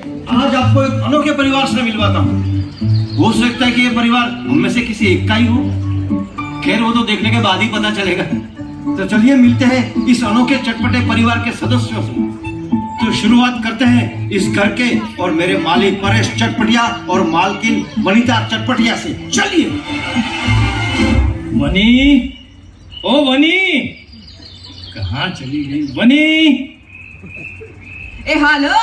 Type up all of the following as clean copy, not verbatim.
आज आपको एक अनोखे परिवार से मिलवाता हूँ। हो सकता है कि ये परिवार हम में से किसी एक का ही हो। खैर वो तो देखने के बाद ही पता चलेगा। तो चलिए मिलते हैं इस अनोखे चटपटे परिवार के सदस्यों से। तो शुरुआत करते हैं इस घर के और मेरे मालिक परेश चटपटिया और मालकिन वनिता चटपटिया से। चलिए। वनी, ओ वनी, कहाँ चली गई वनी? ए हालो,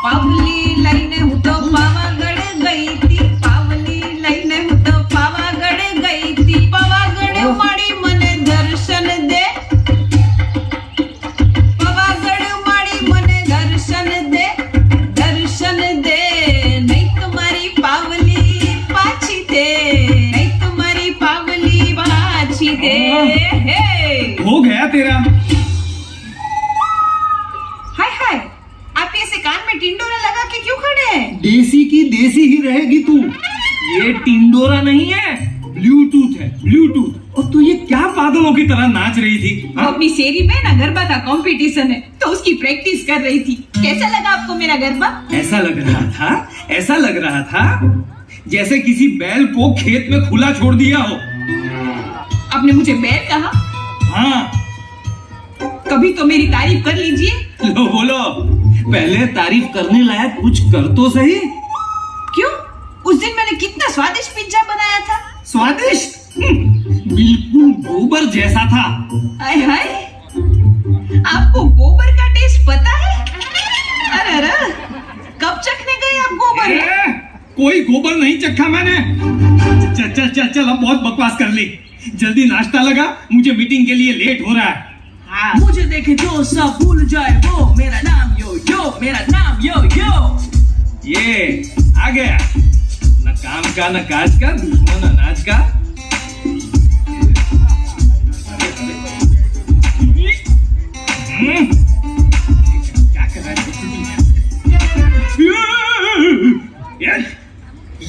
पावली लईने हूँ तो पावागढ़ गई थी, पावली लईने हूँ तो पावागढ़ गई थी, पावागढ़ माड़ी मने दर्शन दे, पावागढ़ माड़ी मने दर्शन दे, दर्शन दे, नहीं तुम्हारी पावली पाछी दे, नहीं तुम्हारी पावली पाछी दे। हो गया तेरा। हाय हाय, आप ऐसे कान में टिंडोरा लगा के क्यों खड़े हैं? देसी की देसी ही रहेगी तू। ये टिंडोरा नहीं है, ब्लूटूथ है, ब्लूटूथ। और तू ये क्या पागलों की तरह नाच रही थी? वो अपनी शेरी में ना गरबा का कंपटीशन है तो उसकी प्रैक्टिस कर रही थी। कैसा लगा आपको मेरा गरबा? ऐसा लग रहा था जैसे किसी बैल को खेत में खुला छोड़ दिया हो। आपने मुझे बैल कहा? हाँ। कभी तो मेरी तारीफ कर लीजिए। लो बोलो, पहले तारीफ करने लायक कुछ कर तो सही। क्यों? उस दिन मैंने कितना स्वादिष्ट पिज्जा बनाया था। स्वादिष्ट? बिल्कुल गोबर जैसा था। हाय हाय, आपको गोबर का टेस्ट पता है? अरे अरे, कब चखने गए आप गोबर? कोई गोबर नहीं चखा मैंने। चल अब बहुत बकवास कर ली। जल्दी नाश्ता लगा, मुझे मीटिंग के लिए लेट हो रहा है। हाँ। मुझे देखे जो सब भूल जाए वो, मेरा नाम यो यो, मेरा नाम यो यो। ये आ गया, न काम का न काज का, दुश्मन अनाज का। क्या कर रहा है?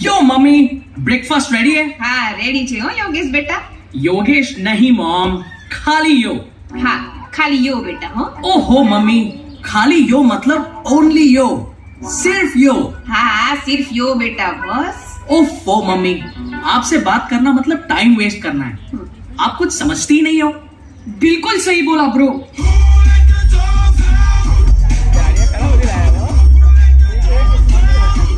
यो मम्मी, ब्रेकफास्ट रेडी है? हाँ रेडी छे हो योगेश बेटा। योगेश नहीं मॉम, खाली यो। हाँ खाली यो बेटा हो। ओहो मम्मी, खाली यो मतलब ओनली यो, सिर्फ यो। हाँ सिर्फ यो बेटा बस। ओफो मम्मी, आपसे बात करना मतलब टाइम वेस्ट करना है। आप कुछ समझती ही नहीं हो। बिल्कुल सही बोला ब्रो।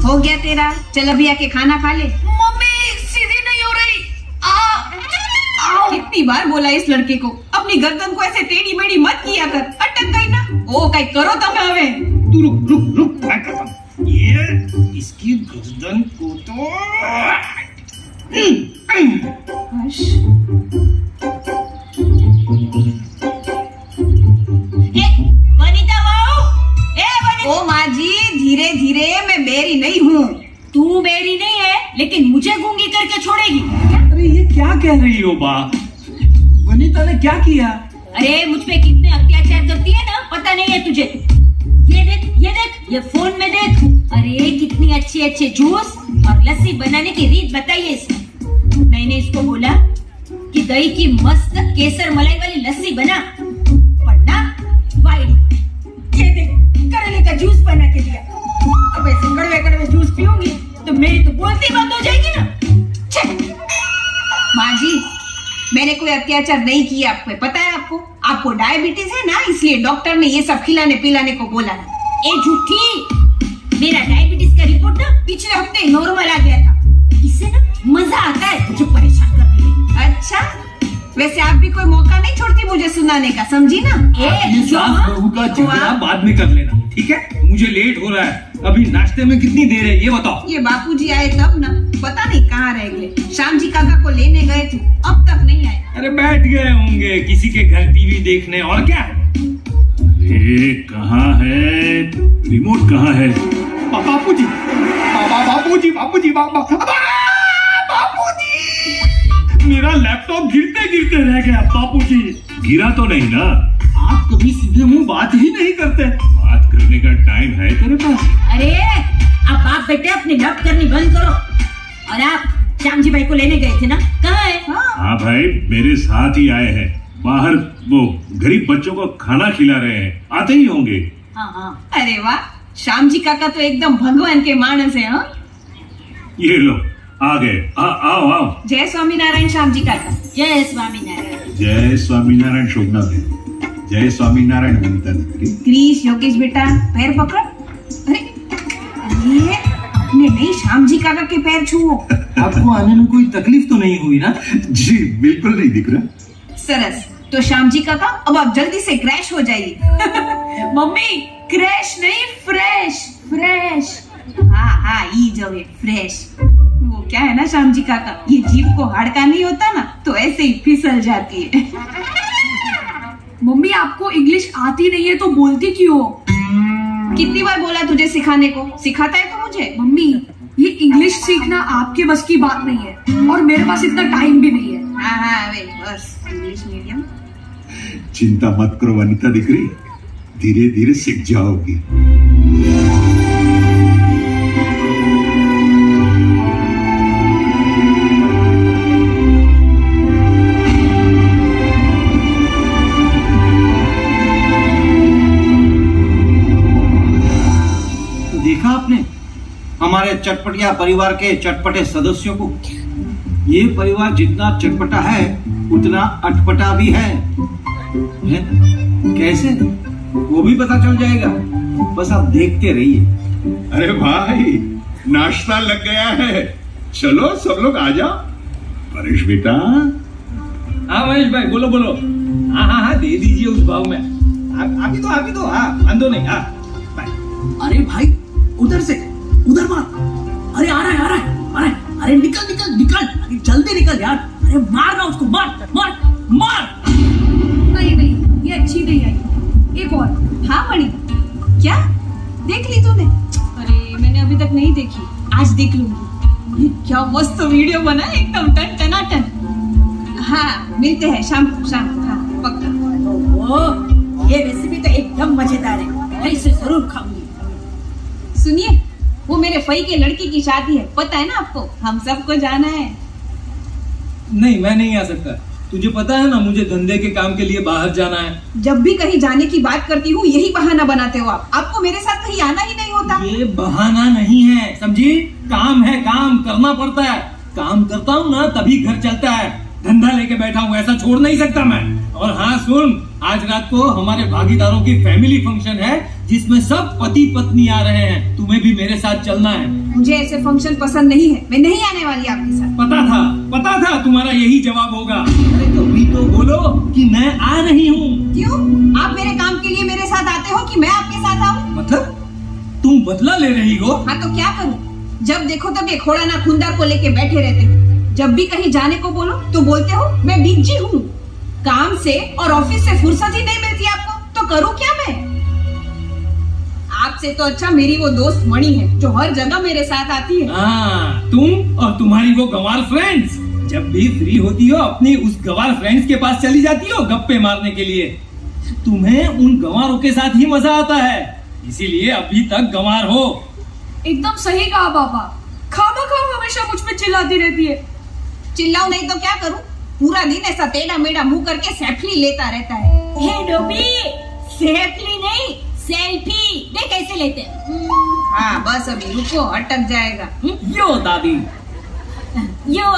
हो गया तेरा, चल अभी आके खाना खा ले। मम्मी सीधी नहीं हो रही। कितनी बार बोला इस लड़के को अपनी गर्दन को ऐसे टेढ़ी मेढ़ी मत किया कर, अटक गई ना। ओ कई करो तमे हवे। तू रुक मैं करता हूं। ये इसकी गर्दन को तो ओ माँ जी, धीरे धीरे, मैं बेरी नहीं हूँ। तू बेरी नहीं है, लेकिन मुझे गूंगी करके छोड़ेगी। अरे ये क्या कह रही हो बा? वनिता ने क्या किया? अरे मुझ पे कितने अत्याचार करती है ना, पता नहीं है तुझे। ये देख, ये फोन में देख। अरे कितनी अच्छी अच्छी जूस और लस्सी बनाने की रीत बताइए इसने। मैंने इसको बोला कि दही की मस्त केसर मलाई वाली लस्सी बना, पढ़ना वाइड। ये देख, करेले का जूस बना के दिया। अब ऐसे कड़वे कड़वे जूस पीऊंगी तो मेरी तो बोलती बंद हो जाएगी ना। माँ जी, मैंने कोई अत्याचार नहीं किया। आपको पता है? आपको डायबिटीज है ना, इसलिए डॉक्टर ने ये सब खिलाने पिलाने को बोला ना। ए झूठी, मेरा डायबिटीज का रिपोर्ट ना पिछले हफ्ते नॉर्मल आ गया था। इससे ना मजा आता है मुझे परेशान करने में। अच्छा, वैसे आप भी कोई मौका नहीं छोड़ती मुझे सुनाने का, समझी ना? ये सास बहू का झगड़ा बाद में कर लेना, ठीक है? मुझे लेट हो रहा है। अभी नाश्ते में कितनी देर है ये बताओ। ये बापूजी आए तब ना, पता नहीं कहाँ रह गए। श्याम जी काका को लेने गए थे, अब तक नहीं आए। अरे बैठ गए होंगे किसी के घर टीवी देखने, और क्या। ये कहाँ है? रिमोट कहाँ है? बापूजी, मेरा लैपटॉप गिरते गिरते रह गया बापूजी। गिरा तो नहीं ना? आप कभी सीधे मुंह बात ही नहीं करते। बात करने का टाइम है तेरे पास? अरे अब आप बेटे अपनी लट करनी बंद करो। और आप श्याम जी भाई को लेने गए थे ना, कहाँ है? हाँ भाई, मेरे साथ ही आए हैं। बाहर वो गरीब बच्चों को खाना खिला रहे हैं, आते ही होंगे। हाँ हाँ। अरे वाह, श्याम जी काका तो एकदम भगवान के मानस है। हाँ, ये लो आ गए। आओ आओ। जय स्वामीनारायण श्याम जी काका। जय स्वामीनारायण। जय स्वामीनारायण शोभना बहन, जय स्वामीनारायण वनिता दीकरी। क्रीश योगेश बेटा पैर पकड़। अरे ये अपने नहीं श्याम जी काका के पैर छुओ। आपको आने में कोई तकलीफ तो नहीं हुई ना? जी बिल्कुल नहीं दिख रहा। सरस, तो श्याम जी काका अब आप जल्दी से क्रैश हो जाइए। मम्मी क्रैश नहीं, फ्रेश फ्रेश। हाँ ई जो है फ्रेश। वो क्या है ना श्याम जी काका, ये जीभ को हाड़का नहीं होता ना तो ऐसे ही फिसल जाती है। मम्मी आपको इंग्लिश आती नहीं है तो बोलती क्यों? कितनी बार बोला तुझे सिखाने को? सिखाता है तो मुझे। मम्मी ये इंग्लिश सीखना आपके बस की बात नहीं है और मेरे पास इतना टाइम भी नहीं है। हाँ वे बस इंग्लिश मीडियम। चिंता मत करो वनिता दीकरी, धीरे धीरे सीख जाओगी। देखा आपने हमारे चटपटिया परिवार के चटपटे सदस्यों को? ये परिवार जितना चटपटा है उतना अटपटा भी है। कैसे? वो भी पता चल जाएगा, बस आप देखते रहिए। अरे भाई नाश्ता लग गया है, चलो सब लोग आ जाओ। परेश बेटा। हाँ महेश भाई बोलो बोलो। हाँ दे दीजिए उस भाव में। आप ही तो हाँ अंदो नहीं। हाँ अरे भाई उधर से उधर मार। अरे आ रहा है। अरे निकल अरे जल्दी निकल यार। अरे मार ना उसको, मार। नहीं ये अच्छी नहीं आई, एक और। हाँ मणि, क्या देख ली तूने? अरे मैंने अभी तक नहीं देखी, आज देख लूंगी। ये क्या मस्त वीडियो बना है, एकदम टन टनाटन। हाँ मिलते हैं शाम को। हाँ पक्का। ओह, ये रेसिपी तो एकदम मजेदार है, मैं इसे जरूर खाऊंगी। सुनिए, वो मेरे फई के लड़की की शादी है, पता है ना आपको? हम सबको जाना है। नहीं मैं नहीं आ सकता, तुझे पता है ना मुझे धंधे के काम के लिए बाहर जाना है। जब भी कहीं जाने की बात करती हूँ यही बहाना बनाते हो आप। आपको मेरे साथ कहीं आना ही नहीं होता। ये बहाना नहीं है, समझी? काम है, काम करना पड़ता है। काम करता हूँ ना तभी घर चलता है। धंधा लेके बैठा हूँ, ऐसा छोड़ नहीं सकता मैं। और हाँ सुन, आज रात को हमारे भागीदारों की फैमिली फंक्शन है जिसमें सब पति पत्नी आ रहे हैं। तुम्हें भी मेरे साथ चलना है। मुझे ऐसे फंक्शन पसंद नहीं है, मैं नहीं आने वाली आपके साथ। पता था तुम्हारा यही जवाब होगा। अरे कभी तो बोलो कि मैं आ रही हूँ। क्यों? आप मेरे काम के लिए मेरे साथ आते हो कि मैं आपके साथ आऊँ? मतलब तुम बदला ले रही हो? हाँ तो क्या करूँ? जब देखो तब ये खोड़ा ना खुंदार को लेके बैठे रहते हो। जब भी कहीं जाने को बोलो तो बोलते हो मैं बिजी हूँ। काम से और ऑफिस से फुर्सत ही नहीं मिलती आपको, तो करूँ क्या मैं? आपसे तो अच्छा मेरी वो दोस्त मणि है जो हर जगह मेरे साथ आती है। तुम और तुम्हारी वो गंवार फ्रेंड्स जब भी फ्री होती हो अपनी उस गंवार फ्रेंड्स के पास चली जाती हो गप्पे मारने के लिए। तुम्हें उन गंवारों के साथ ही मजा आता है, इसीलिए अभी तक गंवार हो। एकदम सही कहा पापा, खामा हमेशा मुझ पे चिल्लाती रहती है। चिल्लाऊं नहीं तो क्या करूं? पूरा दिन ऐसा टेढ़ा मेढ़ा मुंह करके सेल्फी लेता रहता है। हे डोबी, सेल्फी नहीं सेल्फी देख कैसे लेते हैं। हाँ बस अभी रुको, अटक जाएगा। यो दादी, यो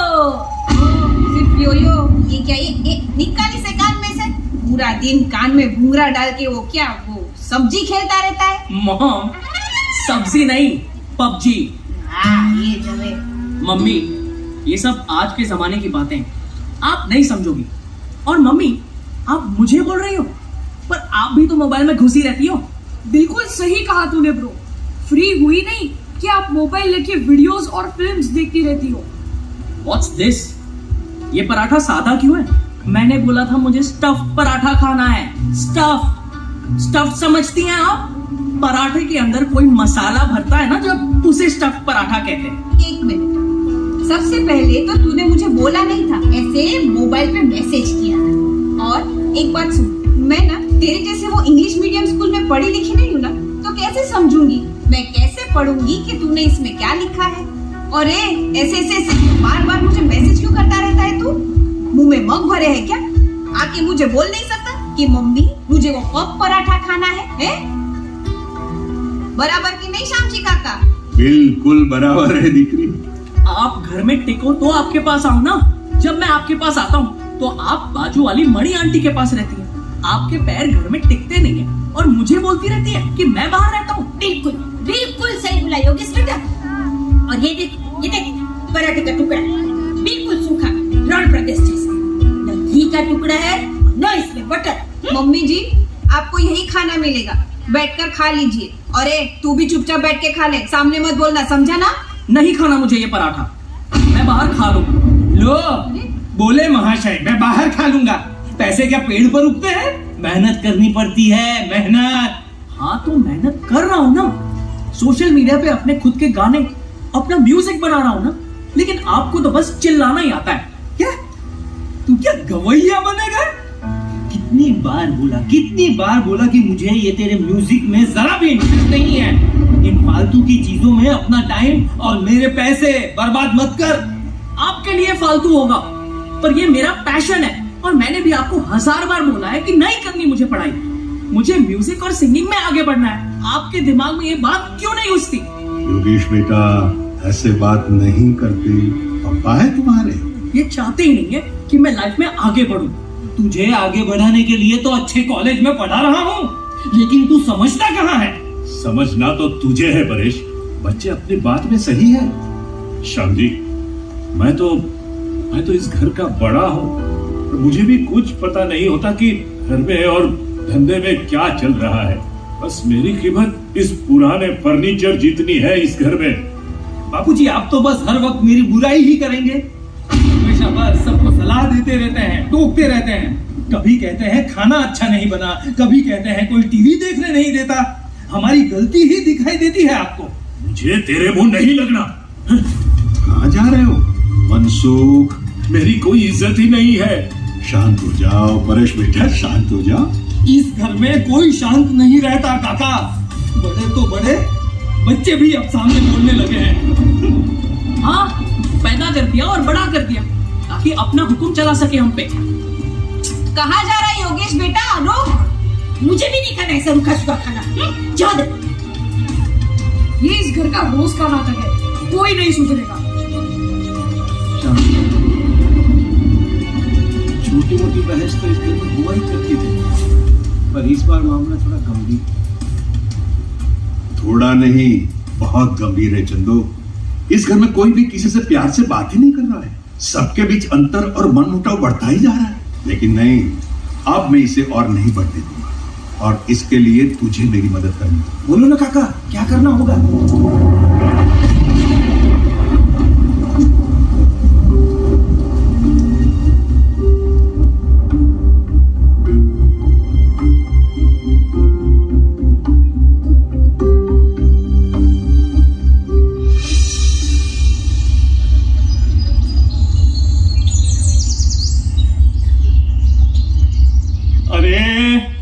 सिर्फ यो ये क्या? ये निकाल इसे कान में से। पूरा दिन कान में घुंघरा डाल के वो क्या वो सब्जी खेलता रहता है। मॉम सब्जी नहीं पबजी। हाँ ये जो है। मम्मी ये सब आज के जमाने की बातें आप नहीं समझोगी। और मम्मी आप मुझे बोल रही हो, पर आप भी तो मोबाइल में घुसी रहती हो। बिल्कुल सही कहा तूने ब्रो, फ्री हुई नहीं कि आप मोबाइल लेके वीडियोस और फिल्म्स देखती रहती हो। What's this? ये पराठा सादा क्यों है? मैंने बोला था मुझे स्टफ पराठा खाना है। स्टफ समझती हैं आप? पराठे के अंदर कोई मसाला भरता है ना, जब उसे स्टफ पराठा कहते हैं। एक मिनट, सबसे पहले तो तूने मुझे बोला नहीं था, ऐसे मोबाइल पे मैसेज किया था। और एक बात सुन, मैं ना तेरे जैसे वो इंग्लिश मीडियम स्कूल में पढ़ी लिखी नहीं हूँ ना, तो कैसे समझूंगी? मैं कैसे पढ़ूंगी कि तूने इसमें क्या लिखा है? और ऐसे बार बार मुझे मैसेज क्यों करता रहता है तू? मुंह में मग भरे है क्या? आके मुझे बोल नहीं सकता कि मम्मी मुझे वो पग पराठा खाना है? बराबर की नहीं शामजी काका? बिल्कुल बराबर है दीकरी। आप घर में टिको तो आपके पास आऊं ना। जब मैं आपके पास आता हूँ तो आप बाजू वाली मणि आंटी के पास रहती है। आपके पैर घर में टिकते नहीं है और मुझे बोलती रहती है कि मैं बाहर रहता हूँ। बिल्कुल बिल्कुल सही बोला योगेश बेटा। और ये देख पराठे का टुकड़ा बिल्कुल सूखा रण प्रदेश जैसा, न घी का टुकड़ा है न इसमें बटर। मम्मी जी, आपको यही खाना मिलेगा, बैठकर खा लीजिए। और तू भी चुपचाप बैठ के खा ले, सामने मत बोलना, समझा ना? नहीं खाना मुझे ये पराठा, मैं बाहर खा लूँ। लो, बोले महाशय मैं बाहर खा लूंगा। पैसे क्या पेड़ पर उगते हैं? मेहनत करनी पड़ती है, मेहनत। हाँ तो मेहनत कर रहा हूँ ना, सोशल मीडिया पे अपने खुद के गाने, अपना म्यूजिक बना रहा हूँ ना। लेकिन आपको तो बस चिल्लाना ही आता है। क्या तू क्या गवैया बनेगा? कितनी बार बोला कि मुझे ये तेरे म्यूजिक में जरा भी इंटरेस्ट नहीं है। इन फालतू की चीजों में अपना टाइम और मेरे पैसे बर्बाद मत कर। आपके लिए फालतू होगा पर ये मेरा पैशन है। और मैंने भी आपको 1000 बार बोला है कि नहीं करनी मुझे पढ़ाई, मुझे म्यूजिक और सिंगिंग में आगे बढ़ना है। आपके दिमाग में ये बात क्यों नहीं घुसती? योगेश बेटा, ऐसे बात नहीं करते, पापा है तुम्हारे। ये चाहते ही नहीं है कि मैं लाइफ में आगे बढ़ूं। तुझे आगे बढ़ाने के लिए तो अच्छे कॉलेज में पढ़ा रहा हूँ, लेकिन तू समझता कहाँ है? समझना तो तुझे है परेश, बच्चे अपनी बात में सही है। श्याम जी, मैं तो इस घर का बड़ा हूँ, मुझे भी कुछ पता नहीं होता कि घर में और धंधे में क्या चल रहा है। बस मेरी कीमत इस पुराने फर्नीचर जितनी है इस घर में। बापूजी, आप तो बस हर वक्त मेरी बुराई ही करेंगे। हमेशा बस सबको सलाह देते रहते हैं, टोकते रहते हैं। कभी कहते हैं खाना अच्छा नहीं बना, कभी कहते हैं कोई टीवी देखने नहीं देता। हमारी गलती ही दिखाई देती है आपको। मुझे तेरे मुंह नहीं लगना। कहाँ जा रहे हो? मनसुख, मेरी कोई इज्जत ही नहीं है। शांत हो जाओ परेश बेटा, शांत हो जाओ। इस घर में कोई शांत नहीं रहता काका। बड़े तो बड़े, बच्चे भी अब सामने बोलने लगे हैं। हाँ, पैदा कर दिया और बड़ा कर दिया ताकि अपना हुक्म चला सके हम पे। कहाँ जा रहा है योगेश बेटा? रुक, मुझे भी नहीं खाना ऐसा रूखा सूखा खाना। जाओ दे। ये इस घर का रोज का नाटक है, कोई नहीं सुधरेगा। छोटी मोटी बहस तो इस घर में हुआ ही करती थी, पर इस बार मामला थोड़ा गंभीर। थोड़ा नहीं, बहुत गंभीर है चंदू। इस घर में कोई भी किसी से प्यार से बात ही नहीं कर रहा है। सबके बीच अंतर और मनमुटाव बढ़ता ही जा रहा है। लेकिन नहीं, अब मैं इसे और नहीं बढ़ने दूंगा, और इसके लिए तुझे मेरी मदद करनी होगी। बोलो ना काका, क्या करना होगा?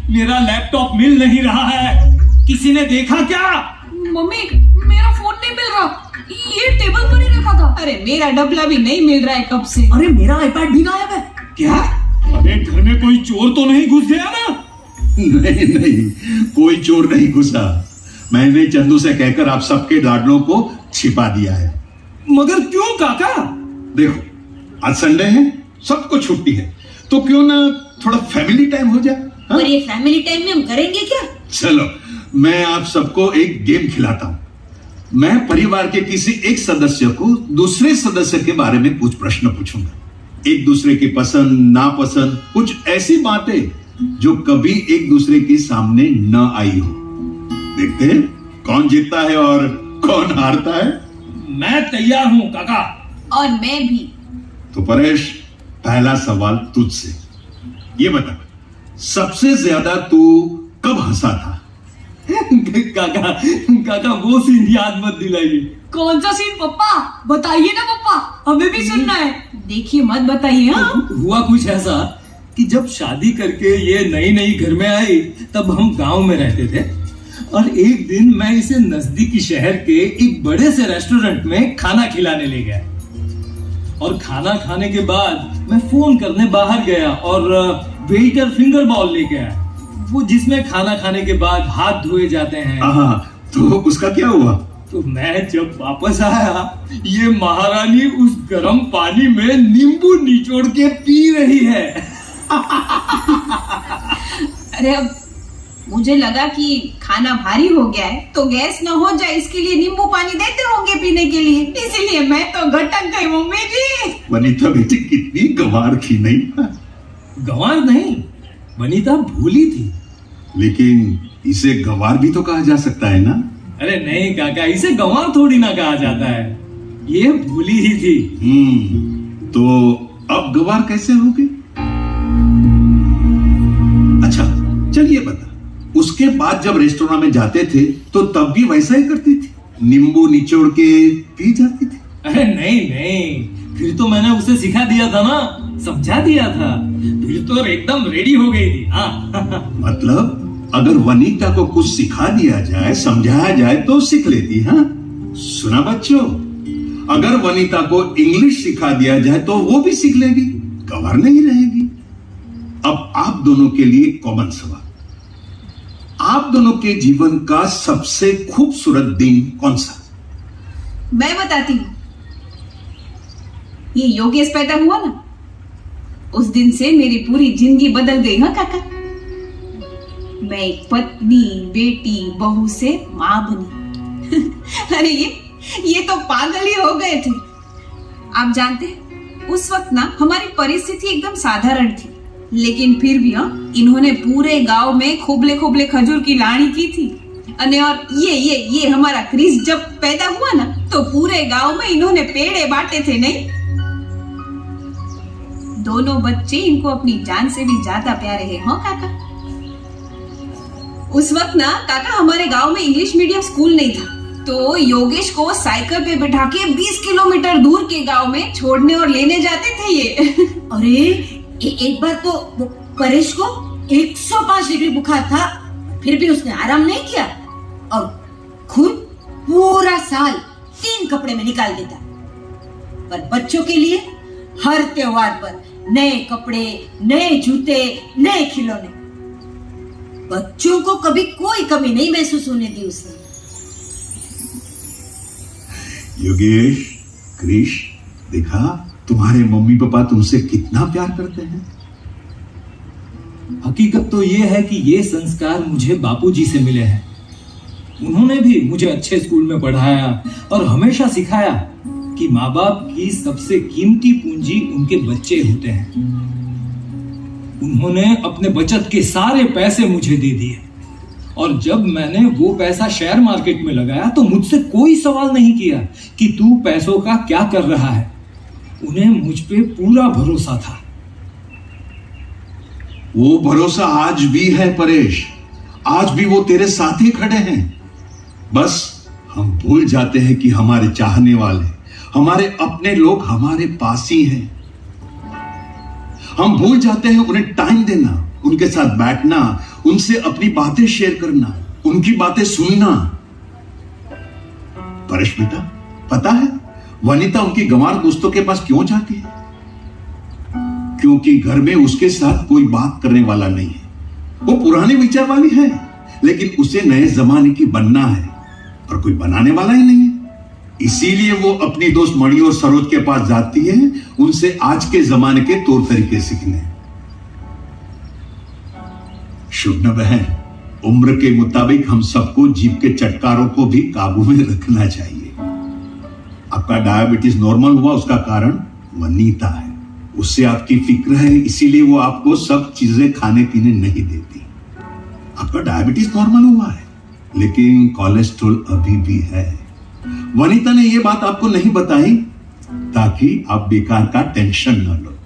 मेरा लैपटॉप मिल नहीं रहा है, किसी ने देखा क्या? मम्मी, मेरा फोन नहीं मिल रहा, ये टेबल पर ही रखा था। अरे मेरा डबला भी नहीं मिल रहा है कब से। अरे मेरा आईपैड भी गायब है। क्या? अरे घर में कोई चोर तो नहीं घुस गया ना? नहीं नहीं, कोई चोर नहीं घुसा। मैंने चंदू से कहकर आप सबके लाडलों को छिपा दिया है। मगर क्यों काका? देखो, आज संडे है, सबको छुट्टी है, तो क्यों ना थोड़ा फैमिली टाइम हो जाए। और ये फैमिली टाइम में हम करेंगे क्या? चलो, मैं आप सबको एक गेम खिलाता हूं। मैं परिवार के किसी एक सदस्य को दूसरे सदस्य के बारे में कुछ प्रश्न पूछूंगा। एक दूसरे की पसंद नापसंद, कुछ ऐसी बातें जो कभी एक दूसरे के सामने न आई हो। देखते हैं कौन जीतता है और कौन हारता है। मैं तैयार हूं काका। और मैं भी। तो परेश, पहला सवाल तुझसे, ये बता, सबसे ज्यादा तू कब हंसा था? काका काका वो सीन याद मत दिलाइए। कौन सा सीन पप्पा? बताइए ना पप्पा, हमें भी सुनना है। देखिए मत बताइए। हाँ, हुआ कुछ ऐसा कि जब शादी करके ये नई घर में आई, तब हम गांव में रहते थे, और एक दिन मैं इसे नजदीकी शहर के एक बड़े से रेस्टोरेंट में खाना खिलाने ले गया। और खाना खाने के बाद मैं फोन करने बाहर गया और वेटर फिंगर बॉल लेके आया, वो जिसमें खाना खाने के बाद हाथ धोए जाते हैं। हाँ, तो उसका क्या हुआ? तो मैं जब वापस आया, ये महारानी उस गर्म पानी में नींबू निचोड़ के पी रही है। अरे अब मुझे लगा कि खाना भारी हो गया है तो गैस न हो जाए इसके लिए नींबू पानी देते होंगे पीने के लिए, इसीलिए मैं तो घटक गई मम्मी जी। वनीता बेटी कितनी गंवार थी नहीं? गंवार नहीं, वनीता भूली थी। लेकिन इसे गंवार भी तो कहा जा सकता है ना? अरे नहीं काका, इसे गंवार थोड़ी ना कहा जाता है, ये भूली ही थी। तो अब गंवार कैसे होगी? अच्छा चलिए बता, उसके बाद जब रेस्टोरेंट में जाते थे तो तब भी वैसा ही करती थी, नींबू निचोड़ के पी जाती थी? अरे नहीं, फिर तो मैंने उसे सिखा दिया था ना, समझा दिया था, फिर तो एकदम रेडी हो गई थी। हाँ। मतलब अगर वनीता को कुछ सिखा दिया जाए, समझाया जाए तो सीख लेती। हाँ सुना बच्चों, अगर वनीता को इंग्लिश सिखा दिया जाए तो वो भी सीख लेगी, गंवार नहीं रहेगी। अब आप दोनों के लिए कॉमन सवाल, आप दोनों के जीवन का सबसे खूबसूरत दिन कौन सा? मैं बताती हूँ, ये योगेश पैदा हुआ ना, उस दिन से मेरी पूरी जिंदगी बदल गई। हाँ काका, मैं एक पत्नी, बेटी, बहू से माँ बनी। अरे ये तो पागल ही हो गए थे। आप जानते हैं उस वक्त ना हमारी परिस्थिति एकदम साधारण थी, लेकिन फिर भी इन्होंने पूरे गांव में खोबले खोबले खजूर की लानी की थी। और ये हमारा क्रिस जब पैदा हुआ ना तो पूरे गांव में इन्होंने पेड़े बांटे थे। नहीं, दोनों बच्चे इनको अपनी जान से भी ज्यादा प्यारे हैं। हाँ काका, उस वक्त ना काका हमारे गांव में इंग्लिश मीडियम स्कूल नहीं था, तो योगेश को साइकिल पे बिठा के 20 किलोमीटर दूर के गांव में छोड़ने और लेने जाते थे ये। अरे एक बार तो परेश को 105 डिग्री बुखार था, फिर भी उसने आराम नहीं किया और खुद पूरा साल 3 कपड़े में निकाल देता। पर बच्चों के लिए हर त्योहार पर नए कपड़े, नए जूते, नए खिलौने। बच्चों को कभी कोई कमी नहीं महसूस होने दी उसने। योगेश, क्रिश, देखा तुम्हारे मम्मी पापा तुमसे कितना प्यार करते हैं। हकीकत तो ये है कि ये संस्कार मुझे बापूजी से मिले हैं। उन्होंने भी मुझे अच्छे स्कूल में पढ़ाया और हमेशा सिखाया कि माँ बाप की सबसे कीमती पूंजी उनके बच्चे होते हैं। उन्होंने अपने बचत के सारे पैसे मुझे दे दिए और जब मैंने वो पैसा शेयर मार्केट में लगाया तो मुझसे कोई सवाल नहीं किया कि तू पैसों का क्या कर रहा है। उन्हें मुझ पे पूरा भरोसा था। वो भरोसा आज भी है परेश, आज भी वो तेरे साथ ही खड़े हैं। बस हम भूल जाते हैं कि हमारे चाहने वाले, हमारे अपने लोग हमारे पास ही हैं। हम भूल जाते हैं उन्हें टाइम देना, उनके साथ बैठना, उनसे अपनी बातें शेयर करना, उनकी बातें सुनना। परेश बेटा, पता है वनीता उनकी गंवार दोस्तों के पास क्यों जाती है? क्योंकि घर में उसके साथ कोई बात करने वाला नहीं है। वो पुराने विचार वाली है, लेकिन उसे नए जमाने की बनना है और कोई बनाने वाला ही नहीं है। इसीलिए वो अपनी दोस्त मणि और सरोज के पास जाती है, उनसे आज के जमाने के तौर तरीके सीखने। शुभना बहन, उम्र के मुताबिक हम सबको जीभ के चटकारों को भी काबू में रखना चाहिए। आपका डायबिटीज नॉर्मल हुआ, उसका कारण वनीता है। उससे आपकी फिक्र है, इसीलिए वो आपको सब चीजें खाने पीने नहीं देती। आपका डायबिटीज नॉर्मल हुआ है, लेकिन कोलेस्ट्रॉल अभी भी है। वनीता ने ये बात आपको नहीं बताई ताकि आप बेकार का टेंशन न लो।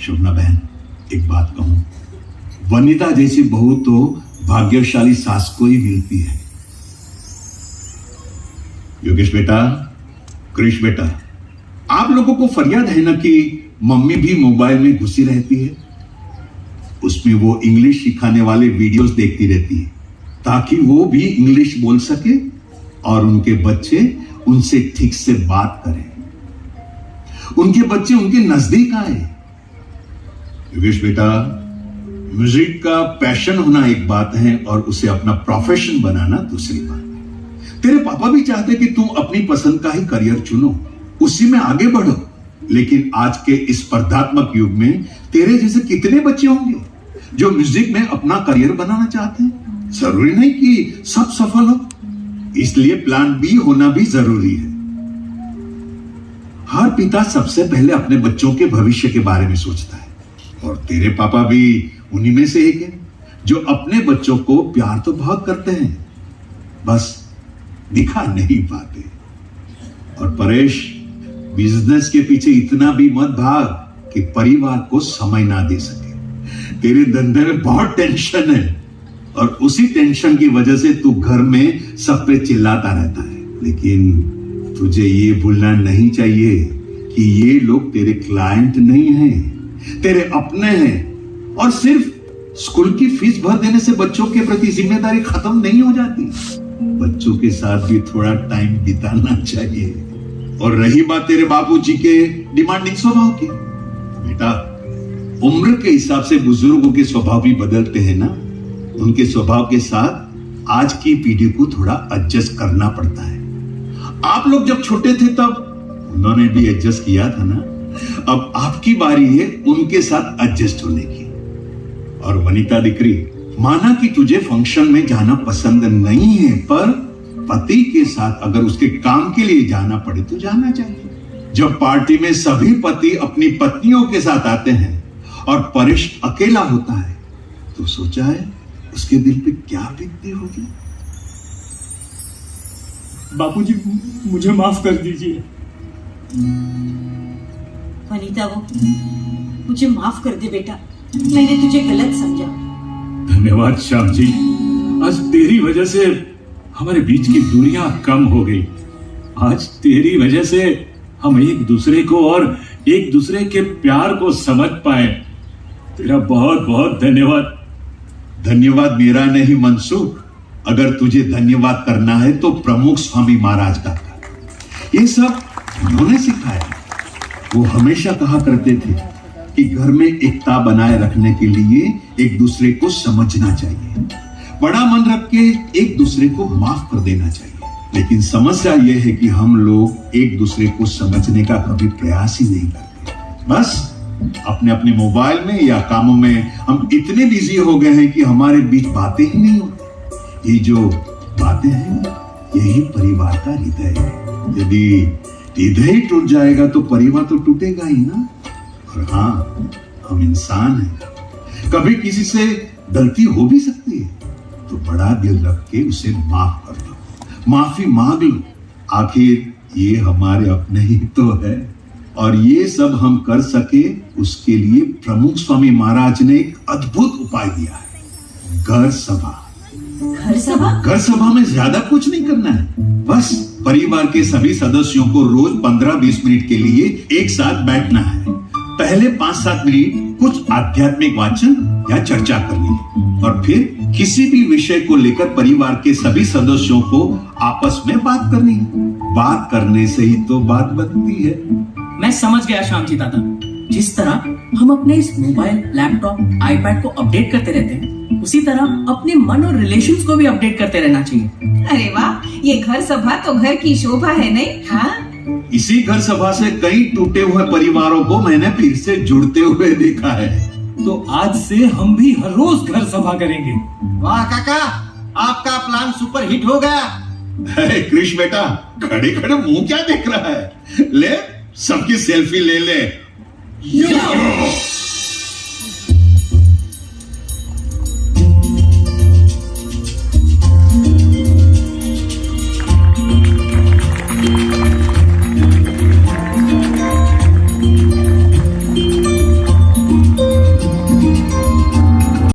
शुभना बहन, एक बात कहूं, वनीता जैसी बहू तो भाग्यशाली सास को ही मिलती है। योगेश बेटा, कृष बेटा, आप लोगों को फरियाद है ना कि मम्मी भी मोबाइल में घुसी रहती है। उसमें वो इंग्लिश सिखाने वाले वीडियोस देखती रहती है ताकि वो भी इंग्लिश बोल सके और उनके बच्चे उनसे ठीक से बात करें, उनके बच्चे उनके नजदीक आए। योगेश बेटा, म्यूजिक का पैशन होना एक बात है और उसे अपना प्रोफेशन बनाना दूसरी बात है। तेरे पापा भी चाहते कि तुम अपनी पसंद का ही करियर चुनो, उसी में आगे बढ़ो। लेकिन आज के इस स्पर्धात्मक युग में तेरे जैसे कितने बच्चे होंगे जो म्यूजिक में अपना करियर बनाना चाहते हैं। जरूरी नहीं कि सब सफल हो, इसलिए प्लान बी होना भी जरूरी है। हर पिता सबसे पहले अपने बच्चों के भविष्य के बारे में सोचता है, और तेरे पापा भी उन्हीं में से एक है जो अपने बच्चों को प्यार तो बहुत करते हैं, बस दिखा नहीं पाते। और परेश, बिजनेस के पीछे इतना भी मत भाग कि परिवार को समय ना दे सके। तेरे धंधे में बहुत टेंशन है, और उसी टेंशन की वजह से तू घर में सब पे चिल्लाता रहता है। लेकिन तुझे ये भूलना नहीं चाहिए कि ये लोग तेरे क्लाइंट नहीं हैं, तेरे अपने हैं। और सिर्फ स्कूल की फीस भर देने से बच्चों के प्रति जिम्मेदारी खत्म नहीं हो जाती। बच्चों के साथ भी थोड़ा टाइम बिताना चाहिए। और रही बात तेरे बापूजी के डिमांडिंग स्वभाव की, बेटा, उम्र के हिसाब से बुजुर्गों के स्वभाव भी बदलते हैं ना। उनके स्वभाव के साथ आज की पीढ़ी को थोड़ा एडजस्ट करना पड़ता है। आप लोग जब छोटे थे तब उन्होंने भी एडजस्ट किया था ना। अब आपकी बारी है उनके साथ एडजस्ट होने की। और वनिता दिकरी, माना कि तुझे फंक्शन में जाना पसंद नहीं है, पर पति के साथ अगर उसके काम के लिए जाना पड़े तो जाना चाहिए। जब पार्टी में सभी पति अपनी पत्नियों के साथ आते हैं और परेश अकेला होता है, तो सोचा है उसके दिल पे क्या बीतती होगी। बापूजी, मुझे माफ कर दीजिए। वनीता, वो मुझे माफ कर दे बेटा, मैंने तुझे गलत समझा। धन्यवाद श्याम जी, आज तेरी वजह से हमारे बीच की दूरियां कम हो गई। आज तेरी वजह से हम एक दूसरे को और एक दूसरे के प्यार को समझ पाए। तेरा बहुत बहुत धन्यवाद। धन्यवाद मेरा नहीं मनसुख, अगर तुझे धन्यवाद करना है तो प्रमुख स्वामी महाराज का कर। ये सब उन्होंने सिखाया। वो हमेशा कहा करते थे कि घर में एकता बनाए रखने के लिए एक दूसरे को समझना चाहिए, बड़ा मन रख के एक दूसरे को माफ कर देना चाहिए। लेकिन समस्या यह है कि हम लोग एक दूसरे को समझने का कभी प्रयास ही नहीं करते। बस अपने अपने मोबाइल में या कामों में हम इतने बिजी हो गए हैं कि हमारे बीच बातें ही नहीं होती। ये जो बातें हैं, यही परिवार का हृदय है। यदि हृदय ही टूट जाएगा तो परिवार तो टूटेगा ही ना। और हाँ, हम इंसान हैं, कभी किसी से गलती हो भी सकती है, तो बड़ा दिल रख के उसे माफ कर लो, माफी मांग लो। आखिर ये हमारे अपने ही तो है। और ये सब हम कर सके उसके लिए प्रमुख स्वामी महाराज ने एक अद्भुत उपाय दिया है, घर सभा। घर सभा? घर सभा में ज्यादा कुछ नहीं करना है, बस परिवार के सभी सदस्यों को रोज 15-20 मिनट के लिए एक साथ बैठना है। पहले 5-7 मिनट कुछ आध्यात्मिक वाचन या चर्चा करनी है, और फिर किसी भी विषय को लेकर परिवार के सभी सदस्यों को आपस में बात करनी है। बात करने से ही तो बात बनती है। मैं समझ गया श्याम जी दादा, जिस तरह हम अपने इस मोबाइल, लैपटॉप, आईपैड को अपडेट करते रहते हैं, उसी तरह अपने मन और रिलेशंस को भी अपडेट करते रहना चाहिए। अरे वाह, ये घर सभा तो घर की शोभा है, नहीं? हाँ, इसी घर सभा से कई टूटे हुए परिवारों को मैंने फिर से जुड़ते हुए देखा है। तो आज से हम भी हर रोज घर सभा करेंगे। वाह काका, आपका प्लान सुपर हिट हो गया। है कृष बेटा, खड़े खड़े मुंह क्या देख रहा है? ले, सबकी सेल्फी ले ले।